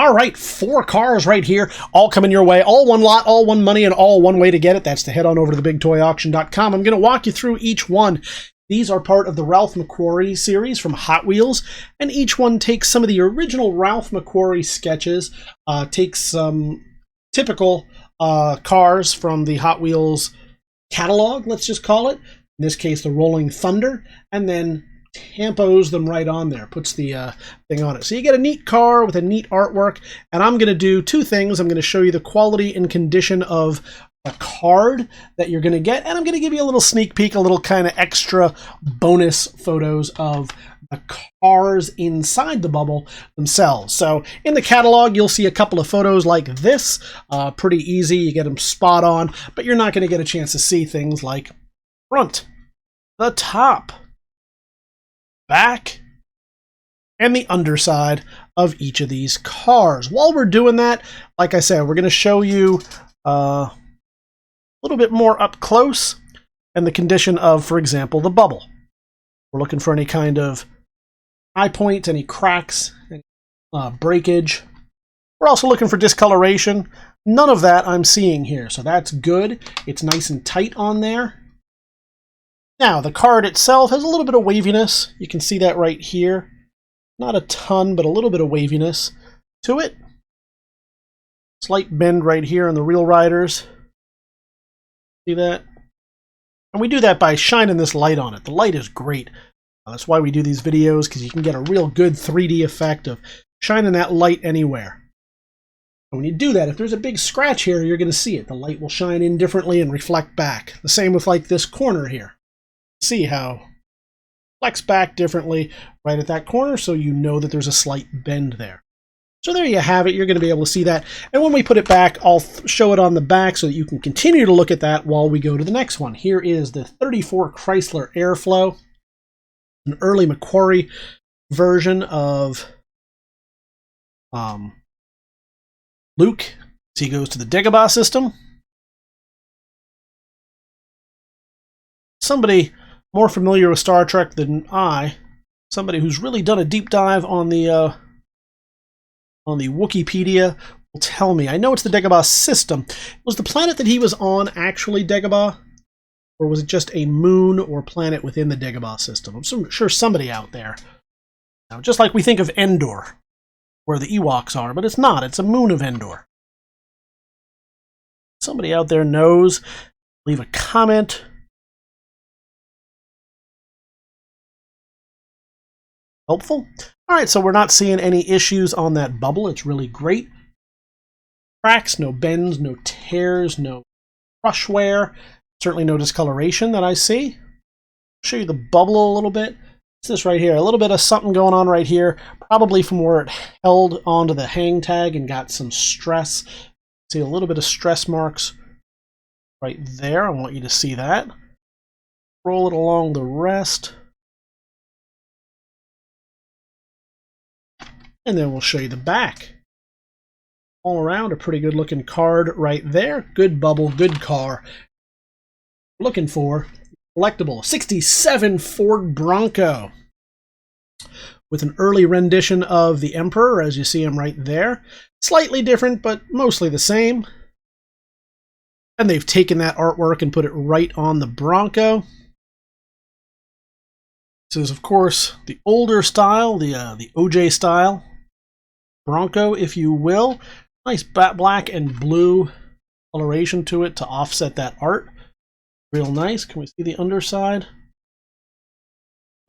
All right, 4 cars right here, all coming your way, all one lot, all one money, and all one way to get it. That's to head on over to TheBigToyAuction.com. I'm going to walk you through each one. These are part of the Ralph McQuarrie series from Hot Wheels, and each one takes some of the original Ralph McQuarrie sketches, takes some typical cars from the Hot Wheels catalog, let's just call it. In this case, the Rolling Thunder, and then tampos them right on there, puts the thing on it. So you get a neat car with a neat artwork, and I'm going to do 2 things. I'm going to show you the quality and condition of a card that you're going to get, and I'm going to give you a little sneak peek, a little kind of extra bonus photos of the cars inside the bubble themselves. So in the catalog, you'll see a couple of photos like this. Pretty easy, you get them spot on, but you're not going to get a chance to see things like front, the top, back, and the underside of each of these cars. While we're doing that, like I said, we're going to show you a little bit more up close and the condition of, for example, the bubble. We're looking for any kind of eye points, any cracks, any breakage. We're also looking for discoloration. None of that I'm seeing here, so that's good. It's nice and tight on there. Now, the card itself has a little bit of waviness. You can see that right here. Not a ton, but a little bit of waviness to it. Slight bend right here on the Real Riders. See that? And we do that by shining this light on it. The light is great. That's why we do these videos, because you can get a real good 3D effect of shining that light anywhere. And when you do that, if there's a big scratch here, you're going to see it. The light will shine in differently and reflect back. The same with like this corner here. See how it flex back differently right at that corner, so you know that there's a slight bend there. So there you have it. You're going to be able to see that. And when we put it back, I'll show it on the back so that you can continue to look at that while we go to the next one. Here is the 34 Chrysler Airflow, an early McQuarrie version of Luke as he goes to the Dagobah system. Somebody more familiar with Star Trek than I, somebody who's really done a deep dive on the Wikipedia, will tell me. I know it's the Dagobah system. Was the planet that he was on actually Dagobah? Or was it just a moon or planet within the Dagobah system? I'm sure somebody out there. Now, just like we think of Endor, where the Ewoks are, but it's not. It's a moon of Endor. Somebody out there knows. Leave a comment. Helpful. All right, so we're not seeing any issues on that bubble. It's really great. Cracks, no bends, no tears, no crush wear. Certainly no discoloration that I see. I'll show you the bubble a little bit. It's this right here. A little bit of something going on right here, probably from where it held onto the hang tag and got some stress. See a little bit of stress marks right there. I want you to see that. Roll it along the rest. And then we'll show you the back. All around, a pretty good looking card right there. Good bubble, good car. Looking for collectible 67 Ford Bronco with an early rendition of the Emperor, as you see him right there. Slightly different, but mostly the same. And they've taken that artwork and put it right on the Bronco. This is, of course, the older style, the OJ style Bronco, if you will. Nice black and blue coloration to it to offset that art. Real nice. Can we see the underside?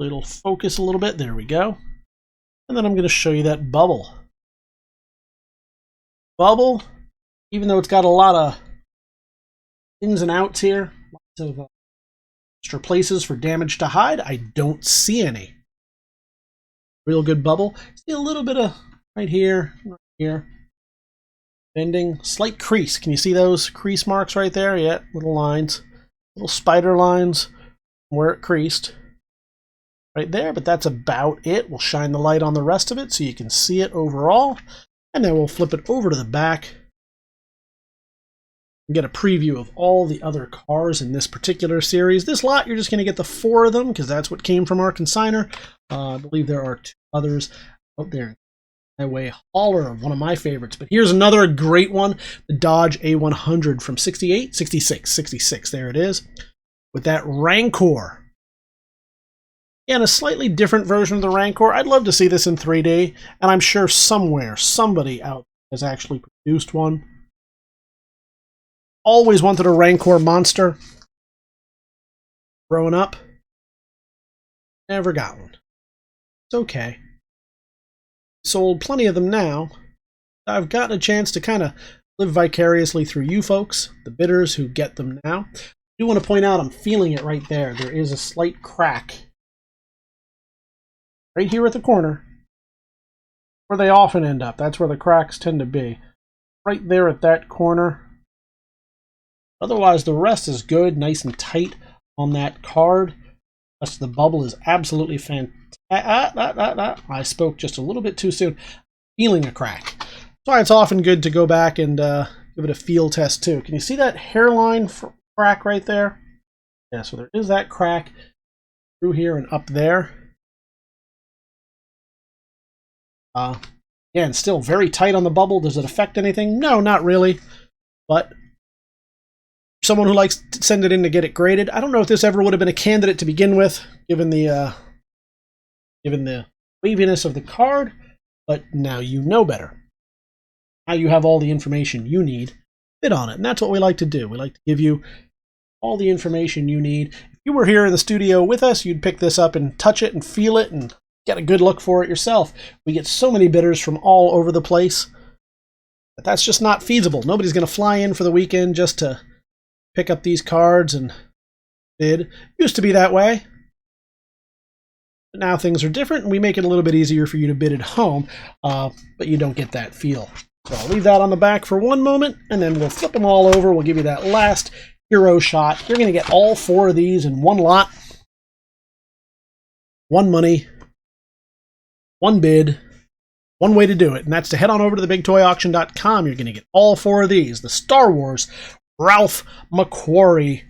It'll focus a little bit. There we go. And then I'm going to show you that bubble. Bubble, even though it's got a lot of ins and outs here, lots of extra places for damage to hide, I don't see any. Real good bubble. See a little bit of right here, bending, slight crease. Can you see those crease marks right there? Yeah, little lines, little spider lines where it creased right there, but that's about it. We'll shine the light on the rest of it so you can see it overall, and then we'll flip it over to the back and get a preview of all the other cars in this particular series. This lot, you're just going to get the 4 of them because that's what came from our consignor. I believe there are 2 others out there. Highway Hauler, one of my favorites. But here's another great one, the Dodge A100 from 66, there it is, with that Rancor. And a slightly different version of the Rancor. I'd love to see this in 3D, and I'm sure somewhere, somebody out there has actually produced one. Always wanted a Rancor monster. Growing up, never got one. It's okay. Sold plenty of them now. I've gotten a chance to kind of live vicariously through you folks, the bidders who get them now. I do want to point out I'm feeling it right there. There is a slight crack right here at the corner, where they often end up. That's where the cracks tend to be. Right there at that corner. Otherwise, the rest is good, nice and tight on that card. Rest of the bubble is absolutely fantastic. I spoke just a little bit too soon. Feeling a crack. That's why it's often good to go back and give it a feel test too. Can you see that hairline crack right there? Yeah, so there is that crack through here and up there. Again, still very tight on the bubble. Does it affect anything? No, not really. But someone who likes to send it in to get it graded, I don't know if this ever would have been a candidate to begin with, given the waviness of the card, but now you know better. Now you have all the information you need. Bid on it, and that's what we like to do. We like to give you all the information you need. If you were here in the studio with us, you'd pick this up and touch it and feel it and get a good look for it yourself. We get so many bidders from all over the place, but that's just not feasible. Nobody's going to fly in for the weekend just to pick up these cards and bid. It used to be that way. But now things are different, and we make it a little bit easier for you to bid at home, but you don't get that feel. So I'll leave that on the back for one moment, and then we'll flip them all over. We'll give you that last hero shot. You're going to get all 4 of these in one lot. One money. One bid. One way to do it, and that's to head on over to TheBigToyAuction.com. You're going to get all 4 of these. The Star Wars Ralph McQuarrie